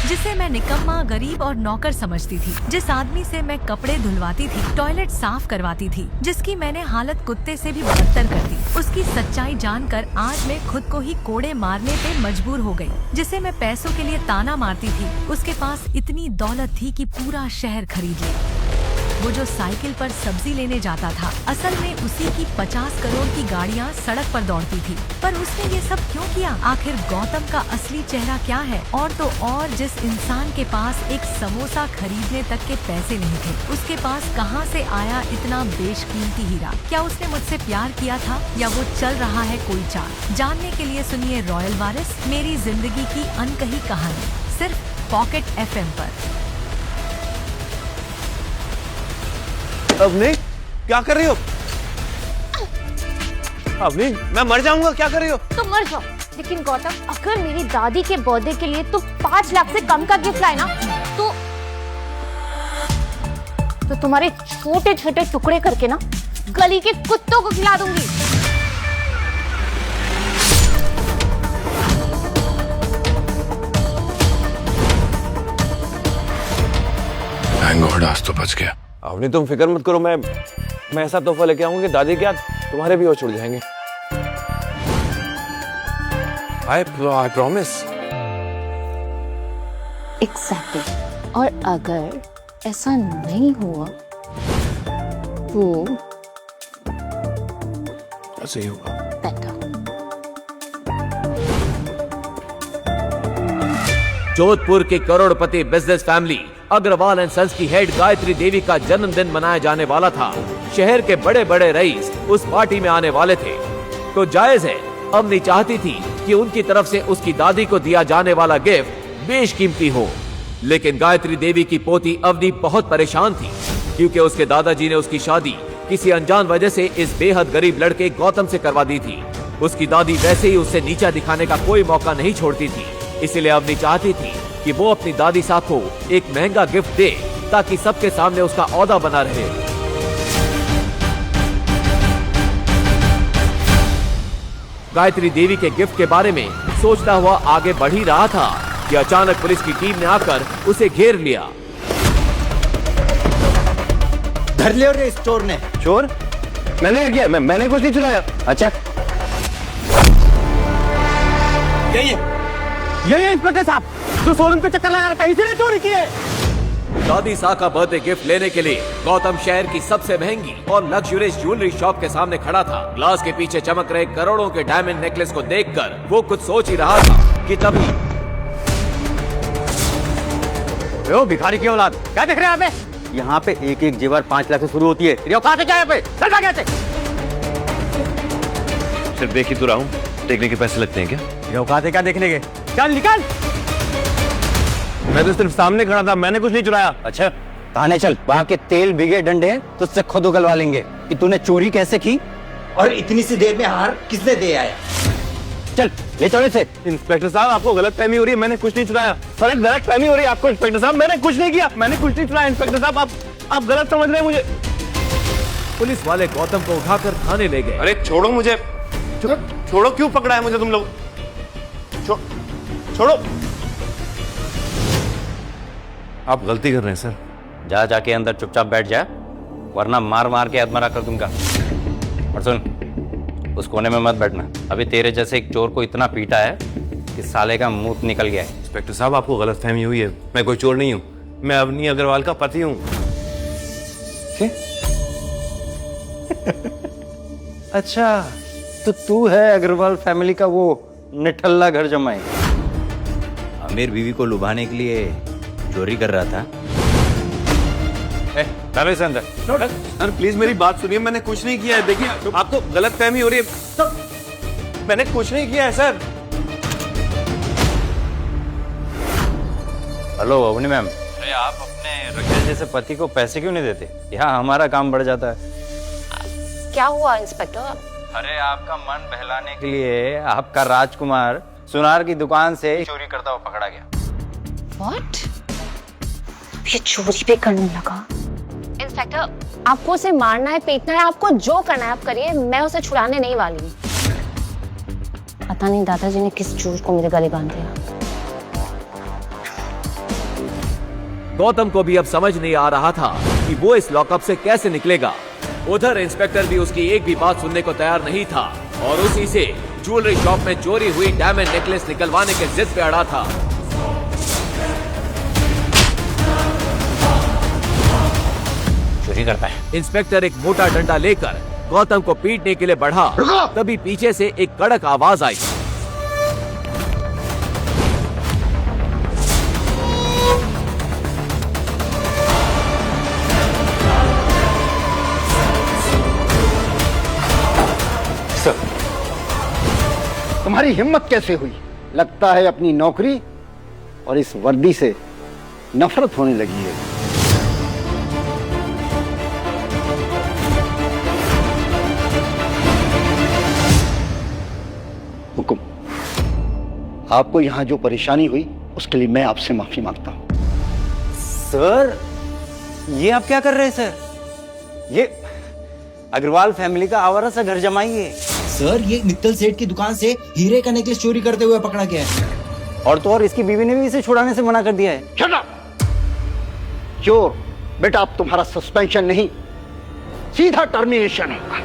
जिसे मैं निकम्मा, गरीब और नौकर समझती थी, जिस आदमी से मैं कपड़े धुलवाती थी, टॉयलेट साफ करवाती थी, जिसकी मैंने हालत कुत्ते से भी बदतर कर दी, उसकी सच्चाई जानकर आज मैं खुद को ही कोड़े मारने पे मजबूर हो गई। जिसे मैं पैसों के लिए ताना मारती थी, उसके पास इतनी दौलत थी कि पूरा शहर खरीद लिया। वो जो साइकिल पर सब्जी लेने जाता था, असल में उसी की 50 करोड़ की गाड़ियाँ सड़क पर दौड़ती थी। पर उसने ये सब क्यों किया? आखिर गौतम का असली चेहरा क्या है? और तो और जिस इंसान के पास एक समोसा खरीदने तक के पैसे नहीं थे, उसके पास कहाँ से आया इतना बेशकीमती हीरा? क्या उसने मुझसे प्यार किया था या वो चल रहा है कोई चाल? जानने के लिए सुनिए रॉयल वारिस, मेरी जिंदगी की अनकही कहानी, सिर्फ पॉकेट FM पर। अवनी, क्या कर रही हो? अवनी, मैं मर जाऊंगा, क्या कर रही हो? तुम मर जाओ, लेकिन गौतम अगर मेरी दादी के बर्थडे के लिए तुम 5 लाख से कम का गिफ्ट लाए ना, तो तुम्हारे छोटे छोटे टुकड़े करके ना गली के कुत्तों को खिला दूंगी। थैंक गॉड, आज तो बच गया। अवनी, तुम फिक्र मत करो, मैं ऐसा तोहफा लेके आऊंगी दादी के हाथ तुम्हारे भी और छुड़ जाएंगे। I promise। Exactly। और अगर ऐसा नहीं हुआ तो ऐसे ही होगा। जोधपुर की करोड़पति business family Agrawal and sons की हेड गायत्री देवी का जन्मदिन मनाया जाने वाला था। शहर के बड़े बड़े रईस उस पार्टी में आने वाले थे, तो जायज है अवनी चाहती थी कि उनकी तरफ से उसकी दादी को दिया जाने वाला गिफ्ट बेशकीमती हो। लेकिन गायत्री देवी की पोती अवनी बहुत परेशान थी, क्योंकि उसके दादाजी ने उसकी शादी किसी अनजान वजह से इस बेहद गरीब लड़के गौतम से करवा दी थी। उसकी दादी वैसे ही उसे नीचा दिखाने का कोई मौका नहीं छोड़ती थी, इसलिए अवनी चाहती थी कि वो अपनी दादी साहब को एक महंगा गिफ्ट दे, ताकि सबके सामने उसका औहदा बना रहे। गायत्री देवी के गिफ्ट के बारे में सोचता हुआ आगे बढ़ ही रहा था कि अचानक पुलिस की टीम ने आकर उसे घेर लिया। धर लिया रे इस चोर ने। चोर? मैंने किया? मैंने कुछ नहीं चुराया। अच्छा, ये इंस्पेक्टर साहब जो शोरूम पे चक्कर लगा रहा था, इसीने चोरी की है। दादी साहब का बर्थडे गिफ्ट लेने के लिए गौतम शहर की सबसे महंगी और लग्जरियस ज्वेलरी शॉप के सामने खड़ा था। ग्लास के पीछे चमक रहे करोड़ों के डायमंड नेकलेस को देखकर वो कुछ सोच ही रहा था कि तभी भिखारी की औलाद, क्या देख रहे हैं आप? यहाँ पे एक एक जेवर 5 लाख से शुरू होती है। कहाँ से क्या पे? चल भाग यहाँ से। सिर्फ देख ही तो रहा हूँ, देखने के पैसे लगते हैं क्या? ये औकात है क्या देखने के? चल निकल। मैं तो सिर्फ सामने खड़ा था, मैंने कुछ नहीं चुराया। अच्छा, थाने चल, वहाँ के तेल बिगे डंडे हैं तो उससे खुद उगलवा लेंगे कि तूने चोरी कैसे की और इतनी सी देर में हार किसने दे आया। चल ले चलो इसे। इंस्पेक्टर साहब, आपको गलतफहमी हो रही है, मैंने कुछ नहीं चुराया। सर, एक गलतफहमी हो रही है आपको इंस्पेक्टर साहब, मैंने कुछ नहीं किया, मैंने कुछ नहीं चुराया। इंस्पेक्टर साहब, आप गलत समझ रहे हैं मुझे। पुलिस वाले गौतम को उठाकर थाने ले गए। अरे छोड़ो मुझे, छोड़ो, क्यों पकड़ा है मुझे तुम लोग? छोड़ो। आप गलती कर रहे हैं सर। जाके अंदर चुपचाप बैठ जा, वरना मार मार के अधमरा कर दूंगा। और सुन, उस कोने में मत बैठना, अभी तेरे जैसे एक चोर को इतना पीटा है कि साले का मुंह निकल गया है। इंस्पेक्टर साहब, आपको गलतफहमी हुई है, मैं कोई चोर नहीं हूँ, मैं अवनी अग्रवाल का पति हूँ। अच्छा, तो तू है अग्रवाल फैमिली का वो निठल्ला घर जमाई, अमीर बीवी को लुभाने के लिए चोरी कर रहा था। अंदर सर, प्लीज मेरी बात सुनिए, मैंने कुछ नहीं किया है। देखिए, आपको गलतफहमी हो रही है, मैंने कुछ नहीं किया है सर। हेलो अवनी मैम, अरे आप अपने रखेल जैसे पति को पैसे क्यों नहीं देते? यहाँ हमारा काम बढ़ जाता है। क्या हुआ इंस्पेक्टर? अरे आपका मन बहलाने के लिए आपका राजकुमार सुनार की दुकान से चोरी करता हुआ पकड़ा गया। What? ये चोरी भी करने लगा। इंस्पेक्टर, आपको उसे मारना है, पीटना है, आपको जो करना है आप करिए, मैं उसे छुड़ाने नहीं वाली हूँ। पता नहीं दादाजी ने किस चोर को मेरे गले बांध दिया। गौतम को भी अब समझ नहीं आ रहा था कि वो इस लॉकअप से कैसे निकलेगा। उधर इंस्पेक्टर भी उसकी एक भी बात सुनने को तैयार नहीं था और उसी से ज्वेलरी शॉप में चोरी हुई डायमंड नेकलेस निकलवाने के जिद पे अड़ा था। चोरी करता है। इंस्पेक्टर एक मोटा डंडा लेकर गौतम को पीटने के लिए बढ़ा, तभी पीछे से एक कड़क आवाज आई। तुम्हारी हिम्मत कैसे हुई? लगता है अपनी नौकरी और इस वर्दी से नफरत होने लगी है। हुकुम, आपको यहां जो परेशानी हुई उसके लिए मैं आपसे माफी मांगता हूं। सर, ये आप क्या कर रहे हैं सर? ये अग्रवाल फैमिली का आवारा सा घर जमाई है। सर, ये मित्तल सेठ की दुकान से हीरे का नेकलेस चोरी करते हुए पकड़ा गया है। और तो और इसकी बीवी ने भी इसे छुड़ाने से मना कर दिया है। Shut up! चोर बेटा, अब तुम्हारा सस्पेंशन नहीं, सीधा टर्मिनेशन होगा।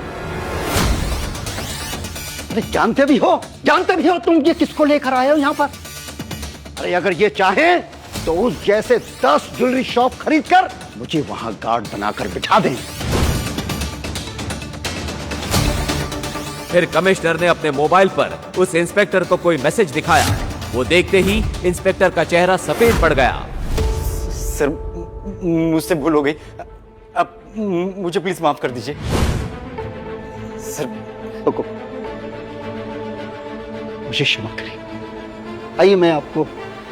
अरे जानते भी हो तुम ये किसको लेकर आए हो यहाँ पर? अरे अगर ये चाहे तो उस जैसे 10 ज्वेलरी शॉप खरीद कर मुझे वहां गार्ड बनाकर बिठा दें। फिर कमिश्नर ने अपने मोबाइल पर उस इंस्पेक्टर को कोई मैसेज दिखाया। वो देखते ही इंस्पेक्टर का चेहरा सफेद पड़ गया। सर, मुझसे भूल हो गई। अब मुझे प्लीज माफ कर दीजिए। सर, रुको, मुझे क्षमा करें। आइए, मैं आपको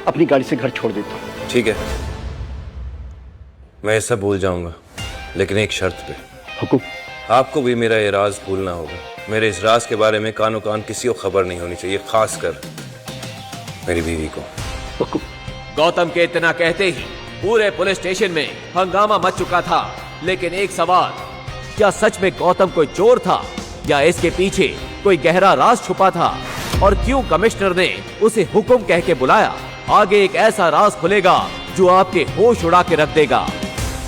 अपनी गाड़ी से घर छोड़ देता हूँ। ठीक है, मैं ये सब भूल जाऊंगा, लेकिन एक शर्त पे। हुकुम। आपको भी मेरा ये राज भूलना होगा। मेरे इस राज के बारे में कानो कान किसी को खबर नहीं होनी चाहिए, खासकर मेरी बीवी को। हुकुम। गौतम के इतना कहते ही पूरे पुलिस स्टेशन में हंगामा मच चुका था। लेकिन एक सवाल, क्या सच में गौतम कोई चोर था या इसके पीछे कोई गहरा राज छुपा था? और क्यों कमिश्नर ने उसे हुक्म कह के बुलाया? आगे एक ऐसा राज खुलेगा जो आपके होश उड़ा के रख देगा।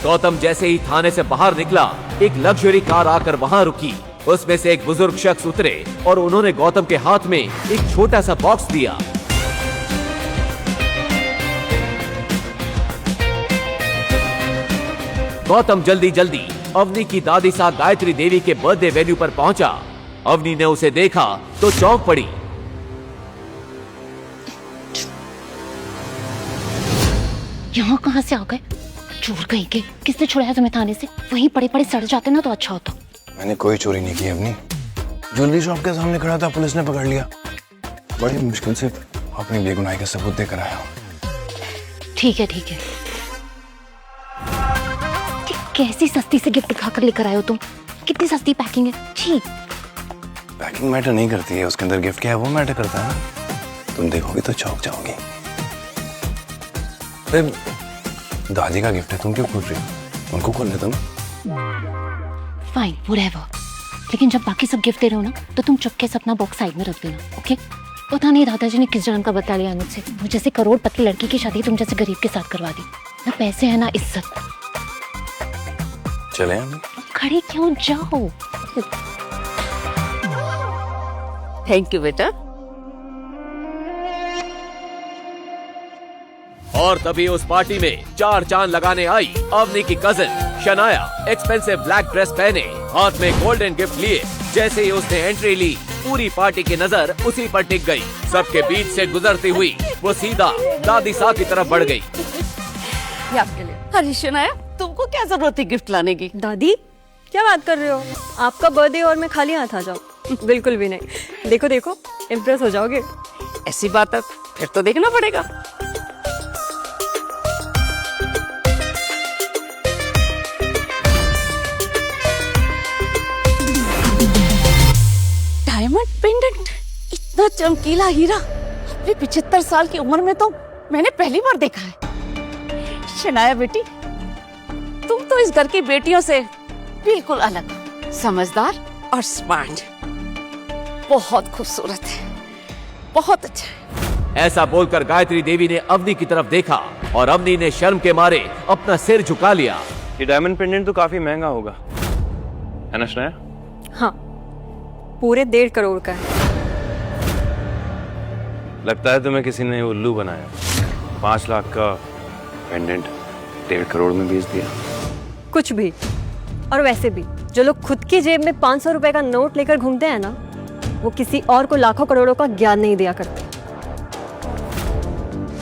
गौतम जैसे ही थाने से बाहर निकला, एक लग्जरी कार आकर वहां रुकी। उसमें से एक बुजुर्ग शख्स उतरे और उन्होंने गौतम के हाथ में एक छोटा सा बॉक्स दिया। गौतम जल्दी जल्दी अवनी की दादी साहब गायत्री देवी के बर्थडे वेन्यू पर पहुंचा। अवनी ने उसे देखा तो चौंक पड़ी। यहाँ कहाँ से आ गए? चोर कहीं के। किसने छुड़ाया तुम्हें थाने से? वहीं पड़े पड़े सड़ जाते ना तो अच्छा होता। मैंने कोई चोरी नहीं की अपनी। ज्वेलरी शॉप के सामने खड़ा था, पुलिस ने पकड़ लिया। बड़ी मुश्किल से अपनी बेगुनाही का सबूत देकर आया हूँ। ठीक है। कैसी सस्ती से गिफ्ट खाकर लेकर आए हो तुम? कितनी सस्ती पैकिंग है। ठीक, पैकिंग मैटर नहीं करती है, उसके अंदर गिफ्ट क्या है वो मैटर करता है। तुम देखोगी तो चौंक जाओगी। दादी का गिफ्ट है, तुम क्यों खोल रही हो? उनको खोलने दो। Fine, whatever. लेकिन जब बाकी सब गिफ्ट दे रहे हो ना, तो तुम चुपके से अपना बॉक्स साइड में रख देना, ओके? पता नहीं दादाजी ने किस जन्म का बदला लिया मुझसे। वो जैसे करोड़पति लड़की की शादी तुम जैसे गरीब के साथ करवा दी। ना पैसे है ना इज्जत। चले हम? खड़े क्यों जाओ? थैंक यू बेटा। और तभी उस पार्टी में चार चांद लगाने आई अवनी की cousin Shanaya. Expensive black dress पहने, हाथ में गोल्डन गिफ्ट लिए। जैसे ही उसने एंट्री ली, पूरी पार्टी की नजर उसी पर टिक गई। सबके बीच से गुजरती हुई वो सीधा दादी साहब की तरफ बढ़ गई। ये आपके लिए। अरे शनाया, तुमको क्या जरूरत थी गिफ्ट लाने की? दादी, क्या बात कर रहे हो? आपका बर्थडे और मैं खाली हाथ आ जाऊं? बिल्कुल भी नहीं। देखो इम्प्रेस हो जाओगे। ऐसी बात है, फिर तो देखना पड़ेगा। डायमंड पेंडेंट, इतना चमकीला हीरा अपनी 75 साल की उम्र में तो मैंने पहली बार देखा है। शनाया बेटी, तुम तो इस घर की बेटियों से बिल्कुल अलग, समझदार और स्मार्ट। बहुत खूबसूरत है, बहुत अच्छा है। ऐसा बोलकर गायत्री देवी ने अवनी की तरफ देखा और अवनी ने शर्म के मारे अपना सिर झुका लिया। ये डायमंड पेंडेंट तो काफी महंगा होगा, है ना श्रेया? हाँ, पूरे 1.5 करोड़ का है। लगता है तुम्हें किसी ने उल्लू बनाया। 5 लाख का पेंडेंट 1.5 करोड़ में बेच दिया। कुछ भी। और वैसे भी जो लोग खुद की जेब में 500 रुपए का नोट लेकर घूमते हैं ना, वो किसी और को लाखों करोड़ों का ज्ञान नहीं दिया करते।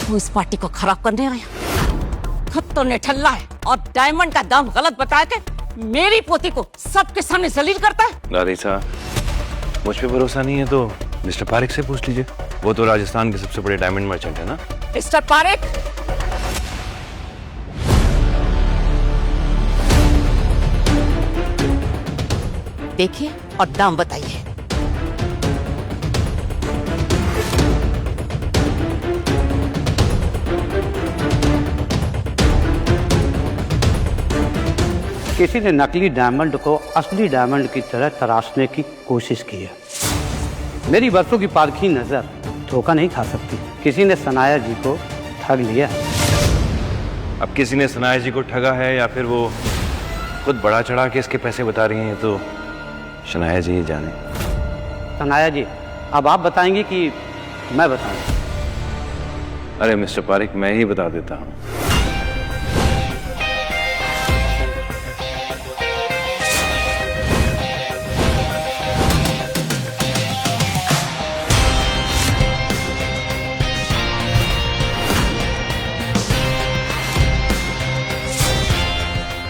वो इस पार्टी को खराब करने आया, खुद तो निठल्ला है और डायमंड का दाम गलत बता के मेरी पोती को सबके सामने जलील करता है। दादी साहब, मुझ पे भरोसा नहीं है तो मिस्टर पारेख से पूछ लीजिए। वो तो राजस्थान के सबसे बड़े डायमंड मर्चेंट है ना। मिस्टर पारेख, देखिए और दाम बताइए। किसी ने नकली डायमंड को असली डायमंड की तरह तराशने की कोशिश की है। मेरी बरसों की पारखी नजर धोखा नहीं खा सकती। किसी ने सनाया जी को ठग लिया। अब किसी ने सनाया जी को ठगा है या फिर वो खुद बड़ा चढ़ा के इसके पैसे बता रही हैं, तो शनाया जी ही जाने। सनाया जी, अब आप बताएंगे कि मैं बताऊं? अरे मिस्टर पारेख, मैं ही बता देता हूँ।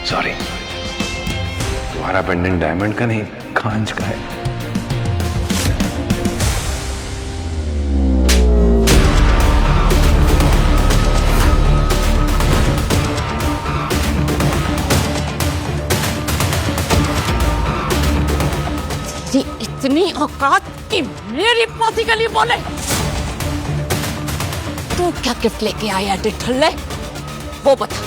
सॉरी, तुम्हारा पेंडेंट डायमंड का नहीं, कांच का है। तेरी इतनी औकात कि मेरी पोती के लिए बोले? तू क्या गिफ्ट लेके आया निठल्ले, वो बता।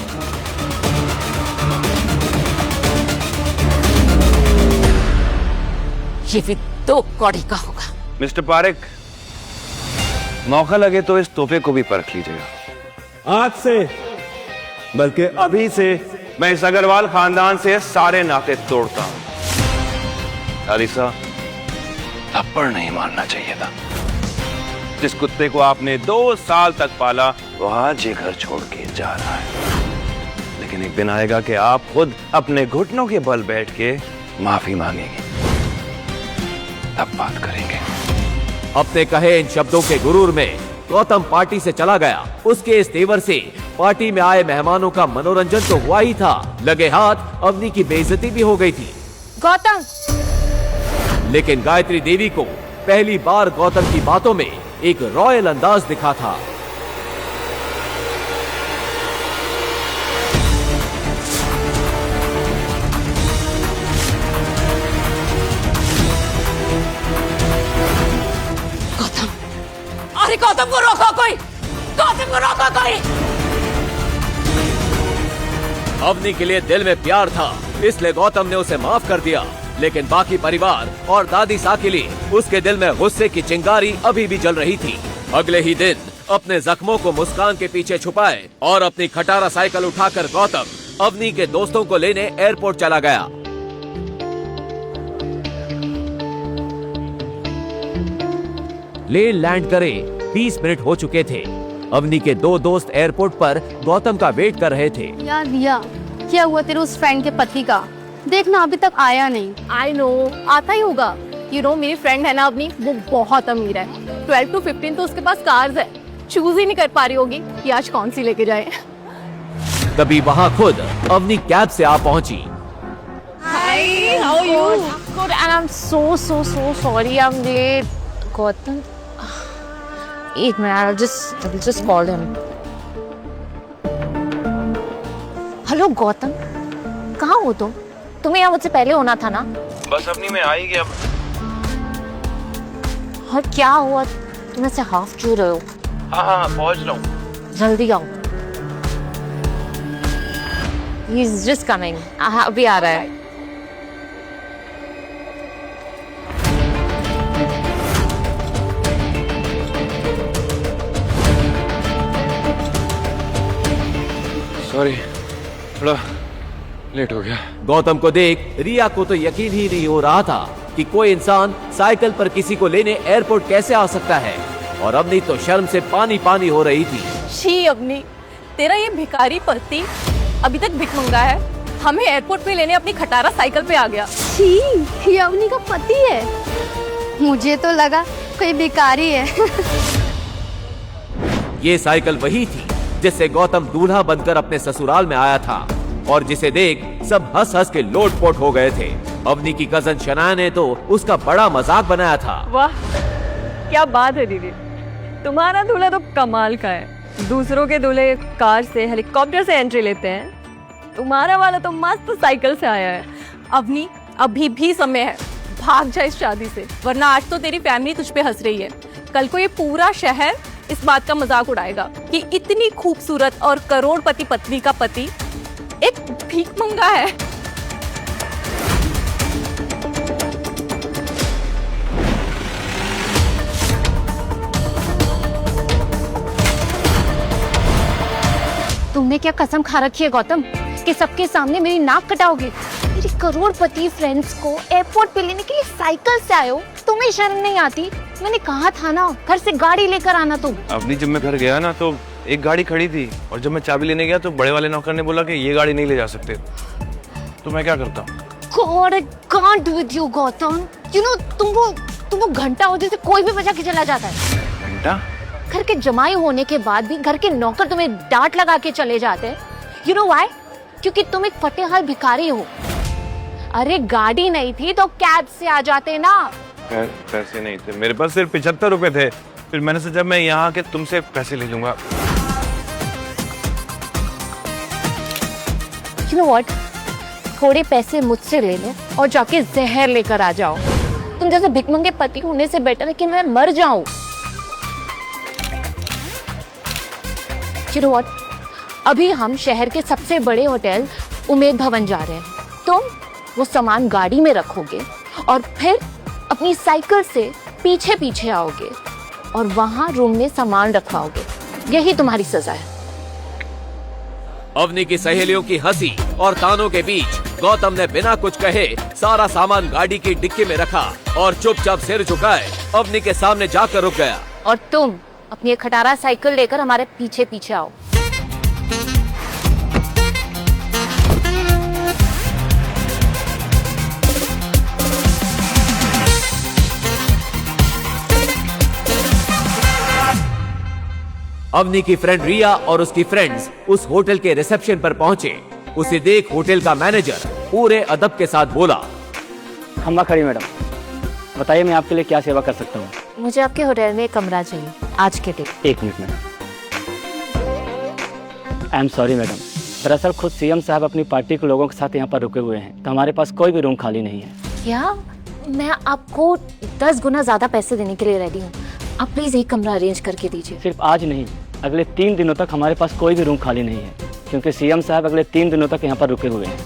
ये भी 2 कौड़ी का होगा। मिस्टर पारेख, मौका लगे तो इस तोहफे को भी परख लीजिएगा। आज से, बल्कि अभी से, मैं इस अग्रवाल खानदान से सारे नाते तोड़ता हूं। दादीसा, थप्पड़ नहीं मारना चाहिए था। जिस कुत्ते को आपने 2 साल तक पाला, वो आज ये घर छोड़ के जा रहा है। लेकिन एक दिन आएगा कि आप खुद अपने घुटनों के बल बैठ के माफी मांगेंगे, तब बात करेंगे। अपने कहे इन शब्दों के गुरूर में गौतम पार्टी से चला गया। उसके इस तेवर से पार्टी में आए मेहमानों का मनोरंजन तो हुआ ही था, लगे हाथ अवनी की बेइज्जती भी हो गई थी। गौतम! लेकिन गायत्री देवी को पहली बार गौतम की बातों में एक रॉयल अंदाज दिखा था। अरे गौतम को रोको कोई! गौतम को रोको कोई! अवनी के लिए दिल में प्यार था, इसलिए गौतम ने उसे माफ कर दिया। लेकिन बाकी परिवार और दादी सा के लिए उसके दिल में गुस्से की चिंगारी अभी भी जल रही थी। अगले ही दिन अपने जख्मों को मुस्कान के पीछे छुपाए और अपनी खटारा साइकिल उठाकर गौतम अवनी के दोस्तों को लेने एयरपोर्ट चला गया। ले लैंड करे 20 मिनट हो चुके थे। अवनी के 2 दोस्त एयरपोर्ट पर गौतम का वेट कर रहे थे। यार दिया, क्या हुआ तेरे उस फ्रेंड के पति का? देखना अभी तक आया नहीं। आई नो, आता ही होगा। यू नो, मेरी फ्रेंड है ना अवनी, वो बहुत अमीर है। 12 to 15 तो उसके पास कार्स है। चूज ही नहीं कर पा रही होगी कि आज कौन सी लेके जाए। तभी वहाँ खुद अवनी कैब से आ पहुंची। Hi, how are you? Good, and I'm so sorry I'm late. Gautam, एक minute, I'll just call him. Hello Gautam, कहाँ हो तुम? तुम्हें यहाँ मुझसे पहले होना था ना? बस अपनी में आ ही गया। और क्या हुआ, तुम ऐसे हाफ क्यों रहे हो? हाँ, पहुँच रहा हूँ। जल्दी आओ। He's just coming. अभी आ रहा है। सॉरी, थोड़ा लेट हो गया। गौतम को देख रिया को तो यकीन ही नहीं हो रहा था कि कोई इंसान साइकिल पर किसी को लेने एयरपोर्ट कैसे आ सकता है, और अवनी तो शर्म से पानी पानी हो रही थी। शी अवनी, तेरा ये भिखारी पति अभी तक भिखमंगा है, हमें एयरपोर्ट पे लेने अपनी खटारा साइकिल पे आ गया। छी, ये अवनी का पति है। मुझे तो लगा कोई भिखारी है। ये साइकिल वही थी जिससे गौतम दूल्हा बनकर अपने ससुराल में आया था, और जिसे देख सब हंस हंस के लोटपोट हो गए थे। अवनी की कजन शनाया ने तो उसका बड़ा मजाक बनाया था। वाह, क्या बात है दीदी, तुम्हारा दूल्हा तो कमाल का है। दूसरों के दूल्हे कार से, हेलीकॉप्टर से एंट्री लेते हैं, तुम्हारा वाला तो मस्त साइकिल से आया है। अवनी, अभी भी समय है, भाग जा इस शादी से, वरना आज तो तेरी फैमिली तुझ पे हंस रही है, कल को ये पूरा शहर इस बात का मजाक उड़ाएगा कि इतनी खूबसूरत और करोड़पति पत्नी का पति एक भीखमंगा है। तुमने क्या कसम खा रखी है गौतम कि सबके सामने मेरी नाक कटाओगे? मेरी करोड़पति फ्रेंड्स को एयरपोर्ट पे लेने के लिए साइकिल से आए हो, तुम्हें शर्म नहीं आती? मैंने कहा था ना, घर से गाड़ी लेकर आना तुम। अवनी, जब मैं घर गया ना तो एक गाड़ी खड़ी थी, और जब मैं चाबी लेने गया तो बड़े वाले नौकर ने बोला कि ये गाड़ी नहीं ले जा सकते, तो मैं क्या करता? God, I can't with you, Gautam. You know, तुमको घंटा हो जैसे कोई भी बजा के चला जाता है। घंटा? घर के जमाई होने के बाद भी घर के नौकर तुम्हें डांट लगा के चले जाते हैं। You know why? क्योंकि तुम एक फटेहाल भिखारी हो। अरे गाड़ी नहीं थी तो कैब से आ जाते ना। पैसे नहीं थे मेरे पास, सिर्फ 75 रुपए थे। फिर मैंने सोचा मैं यहाँ आके तुमसे पैसे ले लूंगा। You know what? थोड़े पैसे मुझसे ले लो और जाके जहर लेकर आ जाओ। तुम जैसे भिखमंगे पति होने से बेटर है कि मैं मर जाऊं। You know what? अभी हम शहर के सबसे बड़े होटल उमेद भवन जा रहे हैं। तुम वो सामान गाड़ी में रखोगे और फिर अपनी साइकिल से पीछे पीछे आओगे और वहां रूम में सामान रखवाओगे। यही तुम्हारी सजा है। अवनी की सहेलियों की हंसी और तानों के बीच गौतम ने बिना कुछ कहे सारा सामान गाड़ी की डिक्की में रखा और चुपचाप सिर झुकाए अवनी के सामने जाकर रुक गया। और तुम अपनी खटारा साइकिल लेकर हमारे पीछे पीछे आओ। अवनी की फ्रेंड रिया और उसकी फ्रेंड्स उस होटल के रिसेप्शन पर पहुंचे। उसे देख होटल का मैनेजर पूरे अदब के साथ बोला, खम्मा खड़ी मैडम, बताइए मैं आपके लिए क्या सेवा कर सकता हूँ? मुझे आपके होटल में एक कमरा चाहिए आज के दिन। 1 minute madam. I am sorry madam, दरअसल खुद सीएम साहब अपनी पार्टी के लोगों के साथ यहाँ पर रुके हुए हैं, तो हमारे पास कोई भी रूम खाली नहीं है। क्या? मैं आपको 10 गुना ज्यादा पैसे देने के लिए रेडी हूँ। आप प्लीज एक कमरा अरेंज करके दीजिए। सिर्फ आज नहीं, अगले 3 दिनों तक हमारे पास कोई भी रूम खाली नहीं है, क्योंकि सीएम साहब अगले 3 दिनों तक यहाँ पर रुके हुए हैं।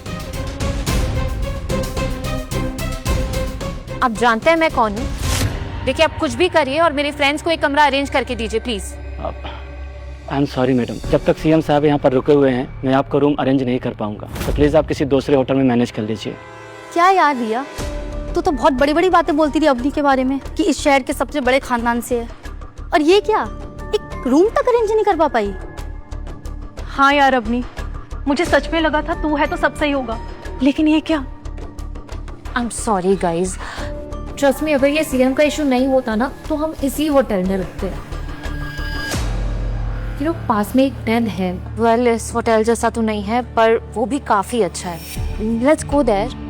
आप जानते हैं मैं कौन हूँ? देखिए, आप कुछ भी करिए और मेरे फ्रेंड्स को एक कमरा अरेंज करके दीजिए please. I am sorry madam, जब तक सीएम साहब यहाँ पर रुके हुए हैं मैं आपको रूम अरेंज नहीं कर पाऊंगा, तो प्लीज आप किसी दूसरे होटल में मैनेज कर लीजिए। क्या यार रिया, तू तो बहुत बड़ी बड़ी बातें बोलती थी अवनी के बारे में कि इस शहर के सबसे बड़े खानदान से है, और ये क्या, एक रूम तक अरेंज नहीं कर पाई? हाँ यार अवनी, मुझे सच में लगा था तू है तो सब सही होगा, लेकिन ये क्या? I am sorry guys, trust me, अगर ये सीएम का इशू नहीं होता ना तो हम इसी होटल में रुकते। यू नो, पास में एक डेन है। वेल, इस होटल जैसा तो नहीं है पर वो भी काफी अच्छा है। Let's go there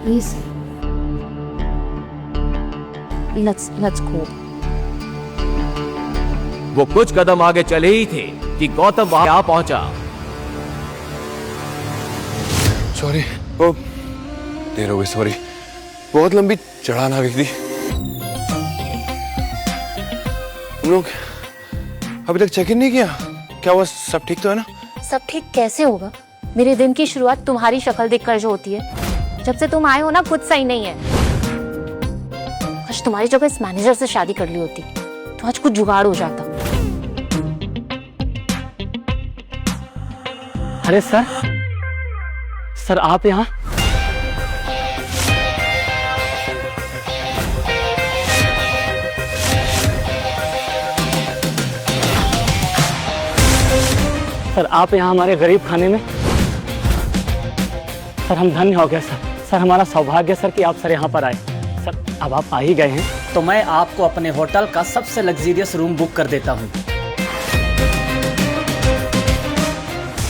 please. Let's go. वो कुछ कदम आगे चले ही थे कि गौतम वहां आ पहुंचा। सॉरी, ओ देर हो गई, सॉरी, बहुत लंबी चढ़ान आ गई थी। तुम लोग अभी तक चेक इन नहीं किया? क्या हुआ, सब ठीक तो है ना? सब ठीक कैसे होगा? मेरे दिन की शुरुआत तुम्हारी शक्ल देखकर जो होती है। जब से तुम आए हो ना, कुछ सही नहीं है। आज तुम्हारी जगह इस मैनेजर से शादी कर ली होती तो आज कुछ जुगाड़ हो जाता। अरे सर, सर आप यहाँ? सर आप यहाँ हमारे गरीब खाने में? सर हम धन्य हो गए सर। सर हमारा सौभाग्य सर कि आप सर यहाँ पर आए। सर अब आप आ ही गए हैं तो मैं आपको अपने होटल का सबसे लग्जरियस रूम बुक कर देता हूँ।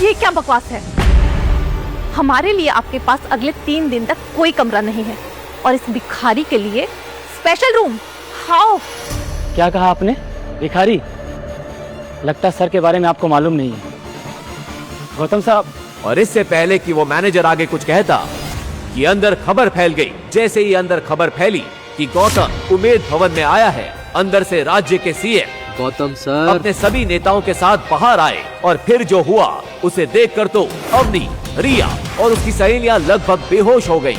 ये क्या बकवास है? हमारे लिए आपके पास अगले 3 दिन तक कोई कमरा नहीं है और इस भिखारी के लिए स्पेशल रूम। हाउ? क्या कहा आपने? भिखारी? लगता है सर के बारे में आपको मालूम नहीं है गौतम साहब। और इससे पहले कि वो मैनेजर आगे कुछ कहता, कि अंदर खबर फैल गई। जैसे ही अंदर खबर फैली कि गौतम उमेद भवन में आया है, अंदर से राज्य के सीएम गौतम सर अपने सभी नेताओं के साथ बाहर आए और फिर जो हुआ उसे देखकर तो अवनी, रिया और उसकी सहेलियां लगभग बेहोश हो गईं।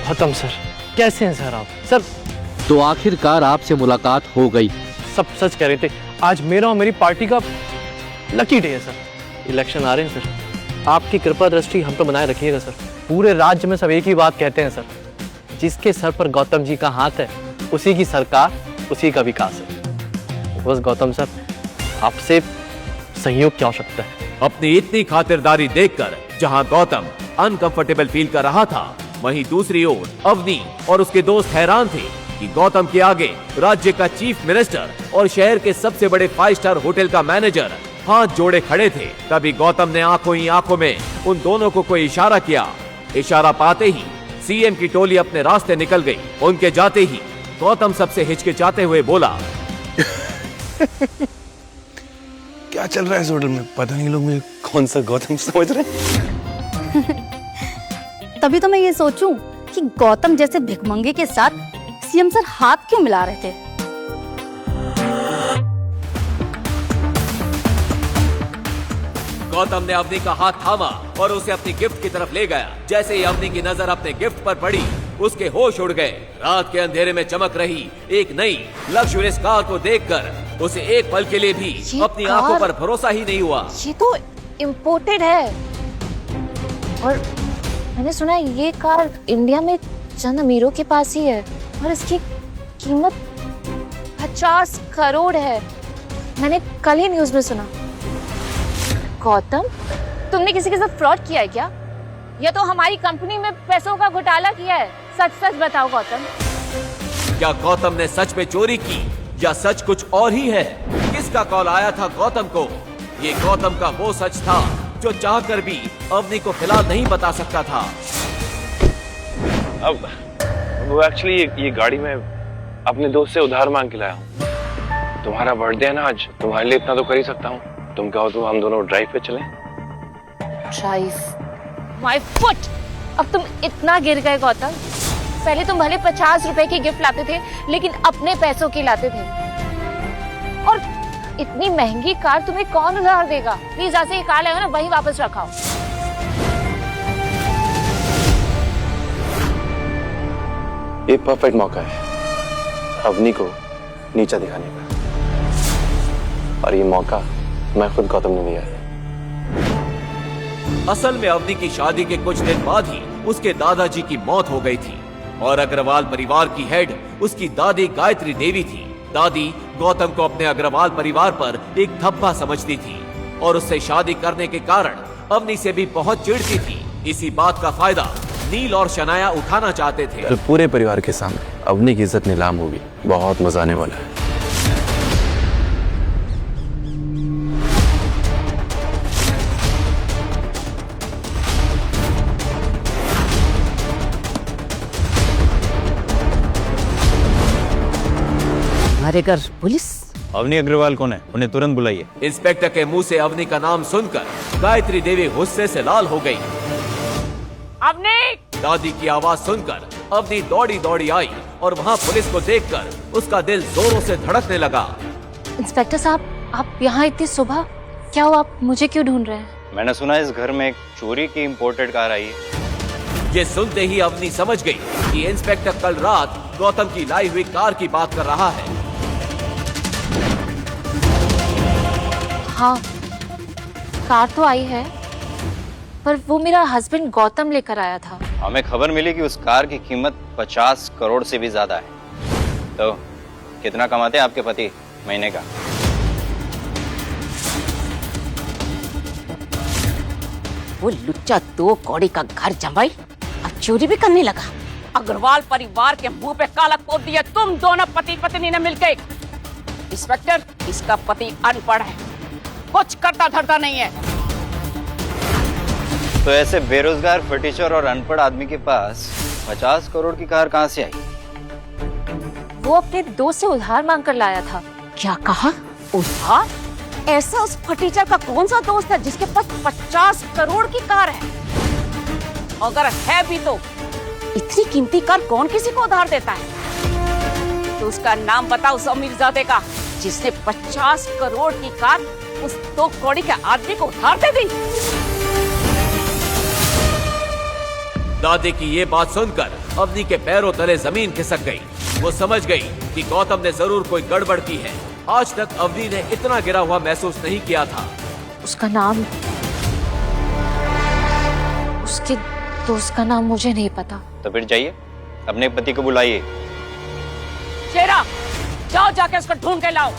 गौतम सर कैसे हैं सर आप? सर तो आखिरकार आपसे मुलाकात हो गई। सब सच कह रहे थे। आज मेरा और मेरी पार्टी का लकी डे है सर। इलेक्शन आ रहे हैं सर, आपकी कृपा दृष्टि हम पे बनाए रखिएगा सर। पूरे राज्य में सब एक ही बात कहते हैं सर, जिसके सर पर गौतम जी का हाथ है उसी की सरकार, उसी का विकास है। बस गौतम सर आपसे सहयोग की आवश्यकता है। अपनी इतनी खातिरदारी देखकर जहां गौतम अनकंफर्टेबल फील कर रहा था, वहीं दूसरी ओर अवनी और उसके दोस्त हैरान थे कि गौतम के आगे राज्य का चीफ मिनिस्टर और शहर के सबसे बड़े 5 स्टार होटल का मैनेजर हाथ जोड़े खड़े थे। तभी गौतम ने आंखों ही आंखों में उन दोनों को कोई इशारा किया। इशारा पाते ही सीएम की टोली अपने रास्ते निकल गई। उनके जाते ही गौतम सबसे हिचकिचाते हुए बोला, क्या चल रहा है इस होटल में? पता नहीं लोग मुझे कौन सा गौतम समझ रहे हैं। तभी तो मैं ये सोचूं कि गौतम जैसे भिखमंगे के साथ सीएम सर हाथ क्यों मिला रहे थे। गौतम ने अवनी का हाथ थामा और उसे अपनी गिफ्ट की तरफ ले गया। जैसे ही अवनी की नजर अपने गिफ्ट पर पड़ी, उसके होश उड़ गए। रात के अंधेरे में चमक रही एक नई लग्जरियस कार को देखकर उसे एक पल के लिए भी अपनी आंखों पर भरोसा ही नहीं हुआ। ये तो इम्पोर्टेड है और मैंने सुना है ये कार इंडिया में चंद अमीरों के पास ही है और इसकी कीमत 50 करोड़ है। मैंने कल ही न्यूज में सुना। गौतम, तुमने किसी के साथ फ्रॉड किया है क्या? या तो हमारी कंपनी में पैसों का घोटाला किया है? सच सच बताओ गौतम। क्या गौतम ने सच में चोरी की या सच कुछ और ही है? किसका कॉल आया था गौतम को? ये गौतम का वो सच था जो चाहकर भी अवनी को फिलहाल नहीं बता सकता था। अब वो एक्चुअली ये गाड़ी में अपने दोस्त से उधार मांग के लाया हूँ। तुम्हारा बर्थडे है ना आज, तुम्हारे लिए इतना तो कर ही सकता हूँ। तुम कहो तो हम दोनों ड्राइव पे चलें? ड्राइव? My foot! अब तुम इतना गिर गए गौतम। पहले तुम भले 50 रुपए की गिफ्ट लाते थे, लेकिन अपने पैसों की लाते थे। और इतनी महंगी कार तुम्हें कौन उधार देगा? प्लीज जैसे ये कार लाओ ना, वही वापस रखाओ। ये परफेक्ट मौका है अवनी को नीचा दिखाने का, और ये मौका मैं खुद गौतम ने दिया है। असल में अवनी की शादी के कुछ दिन बाद ही उसके दादाजी की मौत हो गई थी और अग्रवाल परिवार की हेड उसकी दादी गायत्री देवी थी। दादी गौतम को अपने अग्रवाल परिवार पर एक धब्बा समझती थी और उससे शादी करने के कारण अवनी से भी बहुत चिढ़ती थी। इसी बात का फायदा नील और शनाया उठाना चाहते थे। कल पूरे परिवार के सामने अवनी की इज्जत नीलाम होगी, बहुत मजा आने वाला है। हमारे घर पुलिस? अवनी अग्रवाल कौन है? उन्हें तुरंत बुलाइए। इंस्पेक्टर के मुंह से अवनी का नाम सुनकर गायत्री देवी गुस्से से लाल हो गई। अवनी! दादी की आवाज सुनकर अवनी दौड़ी दौड़ी आई और वहाँ पुलिस को देखकर उसका दिल जोरों से धड़कने लगा। इंस्पेक्टर साहब, आप यहाँ इतनी सुबह? क्या हुआ? आप मुझे क्यों ढूंढ रहे हैं? मैंने सुना इस घर में एक चोरी की इंपोर्टेड कार आई है। ये सुनते ही अवनी समझ गई कि इंस्पेक्टर कल रात गौतम की लाई हुई कार की बात कर रहा है। हाँ, कार तो आई है, पर वो मेरा हस्बैंड गौतम लेकर आया था। हमें खबर मिली कि उस कार की कीमत 50 करोड़ से भी ज्यादा है। तो कितना कमाते हैं आपके पति महीने का? वो लुच्चा 2 कौड़ी का घर जमाई अब चोरी भी करने लगा। अग्रवाल परिवार के मुंह पे काला पोत दिया तुम दोनों पति पत्नी ने मिलकर। इंस्पेक्टर, इसका पति अनपढ़ है, कुछ करता धरता नहीं है। तो ऐसे बेरोजगार फटीचर और अनपढ़ आदमी के पास 50 करोड़ की कार कहां से आई? वो अपने दोस्त से उधार मांग कर लाया था। क्या कहा? उधार? ऐसा उस फटीचर का कौन सा दोस्त है जिसके पास 50 करोड़ की कार है? अगर है भी तो इतनी कीमती कार कौन किसी को उधार देता है? तो उसका नाम बताओ उस अमीरजादे का जिसने 50 करोड़ की कार उस 2 कौड़ी के आदमी को उधार दे दी। दादी की ये बात सुनकर अवनी के पैरों तले जमीन खिसक गई। वो समझ गई कि गौतम ने जरूर कोई गड़बड़ की है। आज तक अवनी ने इतना गिरा हुआ महसूस नहीं किया था। उसका नाम, उसके दोस्त का नाम मुझे नहीं पता। तो फिर जाइए, अपने पति को बुलाइए। शेरा, जाओ जाके उसको ढूंढ के लाओ।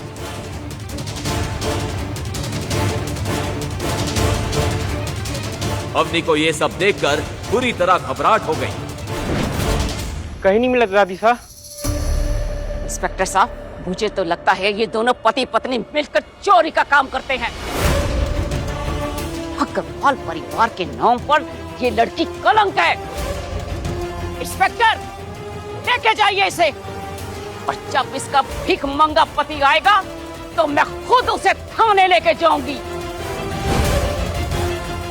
अवनी को ये सब देखकर बुरी तरह घबराहट हो गई। कहीं नहीं मिला दादी साहब। इंस्पेक्टर साहब, मुझे तो लगता है ये दोनों पति पत्नी मिलकर चोरी का काम करते हैं। अग्रवाल परिवार के नाम पर ये लड़की कलंक है। इंस्पेक्टर, लेके जाइए इसे, और जब इसका भीख मंगा पति आएगा तो मैं खुद उसे थाने लेके जाऊंगी।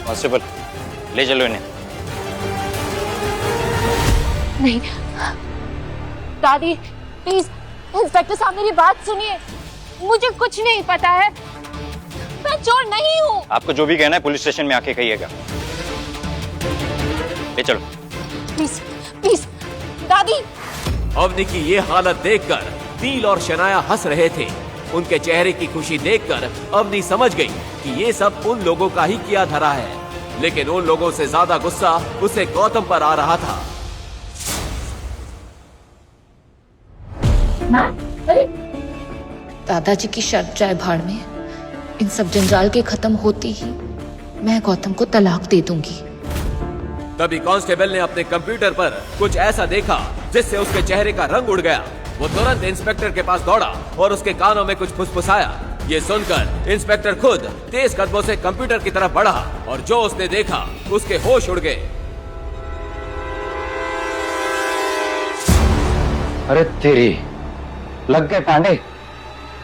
कांस्टेबल, ले चलो इन्हें। नहीं दादी, प्लीज इंस्पेक्टर साहब मेरी बात सुनिए, मुझे कुछ नहीं पता है, मैं चोर नहीं हूँ। आपको जो भी कहना है पुलिस स्टेशन में आके कहिएगा। ले चलो। प्लीज प्लीज दादी। अवनी की ये हालत देखकर नील और शनाया हंस रहे थे। उनके चेहरे की खुशी देखकर अवनी समझ गई कि ये सब उन लोगों का ही किया धरा है, लेकिन उन लोगों से ज्यादा गुस्सा उसे गौतम पर आ रहा था। दादाजी की शर्त जाए भाड़ में, इन सब जंजाल के खत्म होती ही मैं गौतम को तलाक दे दूंगी। तभी कांस्टेबल ने अपने कंप्यूटर पर कुछ ऐसा देखा जिससे उसके चेहरे का रंग उड़ गया। वो तुरंत इंस्पेक्टर के पास दौड़ा और उसके कानों में कुछ फुसफुसाया। ये सुनकर इंस्पेक्टर खुद तेज कदमों से कंप्यूटर की तरफ बढ़ा और जो उसने देखा उसके होश उड़ गए। अरे तेरी, लग गए पांडे।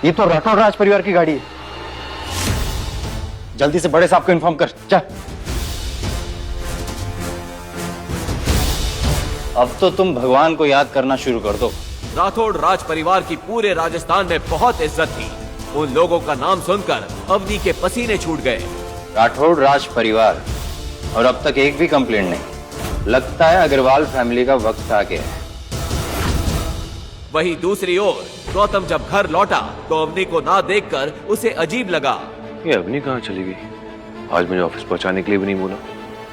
ये तो राठौड़ राज परिवार की गाड़ी है। जल्दी से बड़े साहब को इन्फॉर्म कर। जा। अब तो तुम भगवान को याद करना शुरू कर दो। राठौड़ राज परिवार की पूरे राजस्थान में बहुत इज्जत थी। उन लोगों का नाम सुनकर अवनी के पसीने छूट गए। राठौड़ राज परिवार, और अब तक एक भी कंप्लेंट नहीं। लगता है अग्रवाल फैमिली का वक्त आ गया है। वहीं दूसरी ओर गौतम जब घर लौटा तो अवनी को ना देखकर उसे अजीब लगा। ये अवनी कहाँ चली गई? आज मुझे ऑफिस पहुंचाने के लिए भी नहीं बोला,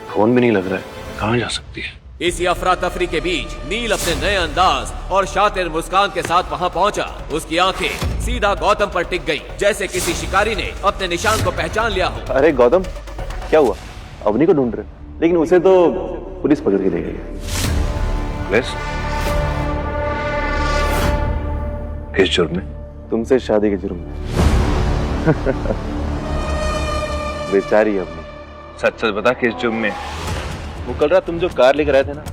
फोन भी नहीं लग रहा है, कहाँ जा सकती है? इसी अफरा तफरी के बीच नील अपने नए अंदाज और शातिर मुस्कान के साथ वहां पहुंचा। उसकी आंखें सीधा गौतम पर टिक गईं, जैसे किसी शिकारी ने अपने निशान को पहचान लिया हो। अरे गौतम, क्या हुआ? अवनी को ढूंढ रहे, लेकिन उसे तो पुलिस पकड़ के ले गई है। पुलिस? किस जुर्म में? तुमसे शादी के जुर्म में। बेचारी अवनी, सच सच बता किस जुर्म में? वो कल रात तुम जो कार लेकर आए थे ना,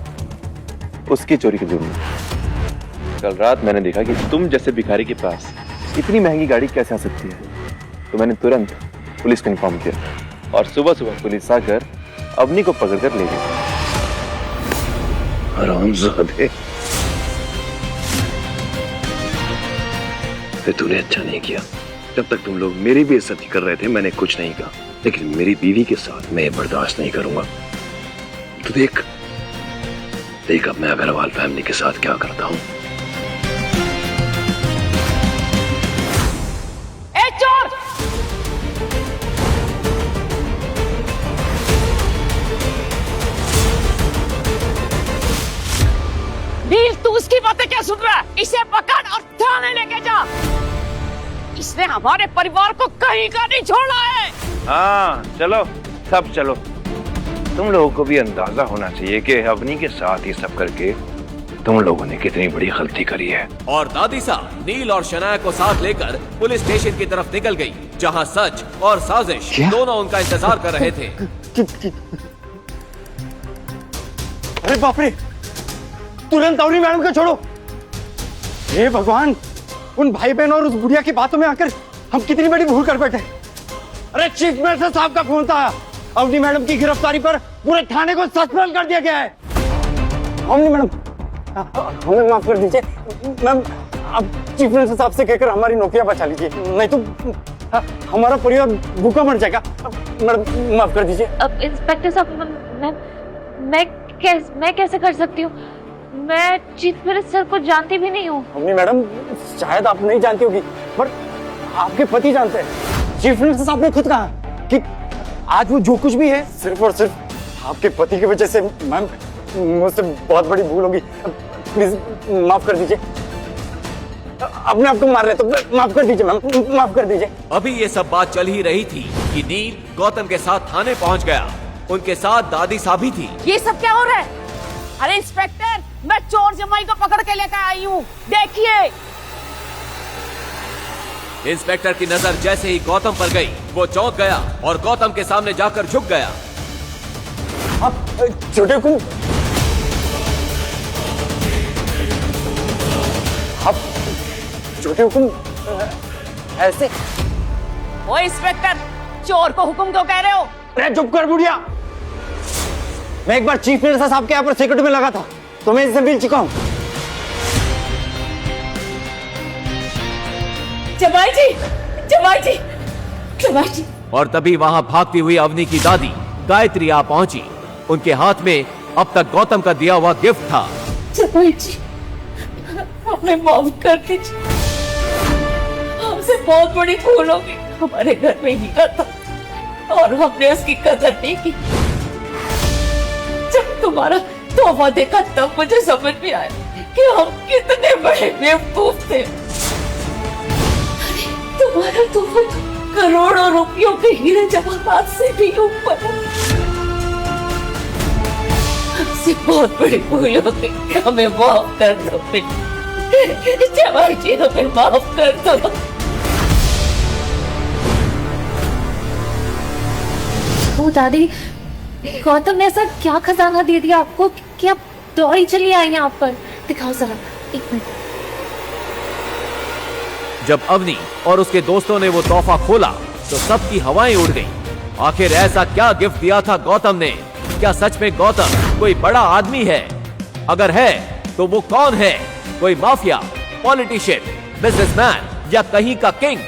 उसकी चोरी के जुर्म में। कल रात मैंने देखा कि तुम जैसे भिखारी के पास इतनी महंगी गाड़ी कैसे आ सकती है, तो मैंने तुरंत पुलिस को इन्फॉर्म किया और सुबह सुबह पुलिस आकर अवनी को पकड़कर ले गई। हरामजादे, तूने अच्छा नहीं किया। जब तक तुम लोग मेरी भी इज्जत कर रहे थे मैंने कुछ नहीं कहा, लेकिन मेरी बीवी के साथ मैं बर्दाश्त नहीं करूंगा। तो देख अब मैं अग्रवाल फैमिली के साथ क्या करता हूँ। ए चोर, बातें क्या सुन रहा है? इसे पकड़ और थाने लेके जा। इसने हमारे परिवार को कहीं का नहीं छोड़ा है। हाँ चलो, सब चलो। तुम लोगों को भी अंदाजा होना चाहिए कि अवनी के साथ ये सब करके तुम लोगों ने कितनी बड़ी गलती करी है। और दादी साहब नील और शनाया को साथ लेकर पुलिस स्टेशन की तरफ निकल गई, जहां सच और साजिश दोनों उनका इंतजार कर रहे थे। अरे बाप रे, तुरंत अवनी मैडम को छोड़ो। हे भगवान, उन भाई बहन और उस बुढ़िया की बातों में आकर हम कितनी बड़ी भूल कर बैठे। अरे चीफ मिनिस्टर साहब का फोन था। अवनी मैडम की गिरफ्तारी पर पूरे थाने को सस्पेंड कर दिया गया है। अवनी मैडम, हमें माफ कर दीजिए मैम, अब चीफ मिनिस्टर साहब से कहकर हमारी नौकरियां बचा लीजिए, नहीं तो हमारा परिवार भूखा मर जाएगा। मैडम माफ कर दीजिए। अब इंस्पेक्टर साहब, मैं कैसे कर सकती हूँ? मैं चीफ मिनिस्टर को जानती भी नहीं हूँ। अवनी मैडम, शायद आप नहीं जानती होगी, पर आपके पति जानते हैं। चीफ मिनिस्टर साहब ने खुद कहा कि आज वो जो कुछ भी है सिर्फ और सिर्फ आपके पति की वजह से। मैम, मुझसे बहुत बड़ी भूल होगी, प्लीज माफ कर दीजिए। अपने आप को मार रहे तो माफ कर दीजिए मैम, माफ कर दीजिए। अभी ये सब बात चल ही रही थी कि नील गौतम के साथ थाने पहुंच गया। उनके साथ दादी साहब भी थी। ये सब क्या हो रहा है? अरे इंस्पेक्टर, मैं चोर जमाई को पकड़ के लेकर आई हूँ, देखिए। इंस्पेक्टर की नजर जैसे ही गौतम पर गई, वो चौंक गया और गौतम के सामने जाकर झुक गया। छोटे हुकुम, छोटे हुकुम ऐसे? ओ इंस्पेक्टर, चोर को हुक्म क्यों कह रहे हो? अरे चुप कर बुढ़िया। मैं एक बार चीफ मिनिस्टर साहब के यहाँ पर सिक्योरिटी में लगा था, तो मैं इससे मिल चुका हूँ। जमाई जी, जमाई जी, जमाई जी। और तभी वहां भागती हुई अवनी की दादी गायत्री आ पहुंची। उनके हाथ में अब तक गौतम का दिया हुआ गिफ्ट था। जमाई जी, हमें माफ कर दीजिए, हमसे बहुत बड़ी भूल हो गई। हमारे घर में हीरा था और हमने उसकी कदर नहीं की। जब तुम्हारा तोहफा देखा तब मुझे समझ में आया कि हम कितने बड़े बेवकूफ थे। तुम्हारा तोहफा तो करोड़ों रुपयों के हीरे जवाहरात से भी ऊपर है। हमसे बहुत बड़ी भूल हो गई, हमें माफ कर दो। जवाई जी, हमें माफ कर दो। ओ दादी, गौतम ने ऐसा क्या खजाना दे दिया आपको कि आप दौड़ी चली आई यहाँ पर? दिखाओ जरा, एक मिनट। जब अवनी और उसके दोस्तों ने वो तोहफा खोला तो सबकी हवाएं उड़ गईं। आखिर ऐसा क्या गिफ्ट दिया था गौतम ने? क्या सच में गौतम कोई बड़ा आदमी है? अगर है तो वो कौन है? कोई माफिया, पॉलिटिशियन, बिजनेसमैन या कहीं का किंग?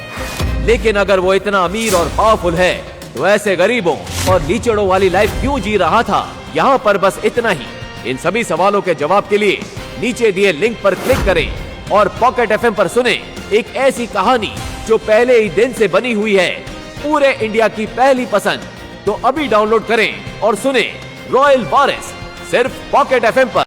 लेकिन अगर वो इतना अमीर और पावरफुल है तो ऐसे गरीबों और लीचड़ों वाली लाइफ क्यों जी रहा था? यहाँ पर बस इतना ही। इन सभी सवालों के जवाब के लिए नीचे दिए लिंक पर क्लिक करें और पॉकेट एफएम पर सुने एक ऐसी कहानी जो पहले ही दिन से बनी हुई है, पूरे इंडिया की पहली पसंद। तो अभी डाउनलोड करें और सुने रॉयल वारिस, सिर्फ पॉकेट एफएम पर।